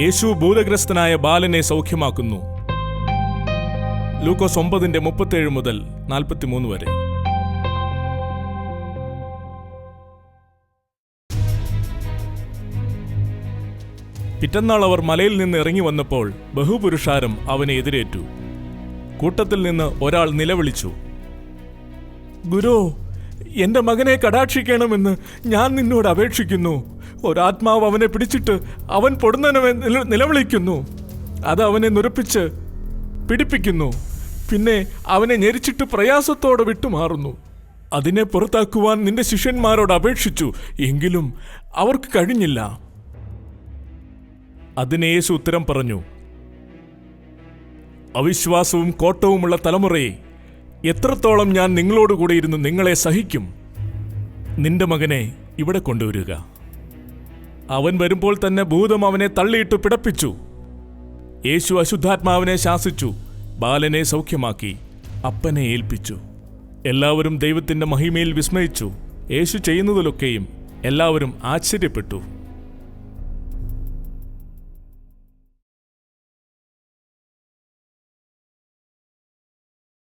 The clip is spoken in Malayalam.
യേശു ഭൂതഗ്രസ്തനായ ബാലനെ സൗഖ്യമാക്കുന്നു. ലൂക്കോസ് 9:37 മുതൽ 43 വരെ. പിറ്റന്നാൾ അവർ മലയിൽ നിന്ന് ഇറങ്ങി വന്നപ്പോൾ ബഹുപുരുഷാരം അവനെ എതിരേറ്റു. കൂട്ടത്തിൽ നിന്ന് ഒരാൾ നിലവിളിച്ചു, ഗുരോ, എന്റെ മകനെ കടാക്ഷിക്കണമെന്ന് ഞാൻ നിന്നോട് അപേക്ഷിക്കുന്നു. ഒരാത്മാവ് അവനെ പിടിച്ചിട്ട് അവൻ പൊടുന്നനെ നിലവിളിക്കുന്നു. അത് അവനെ നുരപ്പിച്ച് പിടിപ്പിക്കുന്നു. പിന്നെ അവനെ ഞെരിച്ചിട്ട് പ്രയാസത്തോടെ വിട്ടുമാറുന്നു. അതിനെ പുറത്താക്കുവാൻ നിന്റെ ശിഷ്യന്മാരോട് അപേക്ഷിച്ചു, എങ്കിലും അവർക്ക് കഴിഞ്ഞില്ല. അതിന് യേശു ഉത്തരം പറഞ്ഞു, അവിശ്വാസവും കോട്ടവുമുള്ള തലമുറയെ, എത്രത്തോളം ഞാൻ നിങ്ങളോടുകൂടെ ഇരുന്ന് നിങ്ങളെ സഹിക്കും? നിന്റെ മകനെ ഇവിടെ കൊണ്ടുവരിക. അവൻ വരുമ്പോൾ തന്നെ ഭൂതം അവനെ തള്ളിയിട്ട് പിടപ്പിച്ചു. യേശു അശുദ്ധാത്മാവിനെ ശാസിച്ചു, ബാലനെ സൗഖ്യമാക്കി അപ്പനെ ഏൽപ്പിച്ചു. എല്ലാവരും ദൈവത്തിന്റെ മഹിമയിൽ വിസ്മയിച്ചു. യേശു ചെയ്യുന്നതിലൊക്കെയും എല്ലാവരും ആശ്ചര്യപ്പെട്ടു.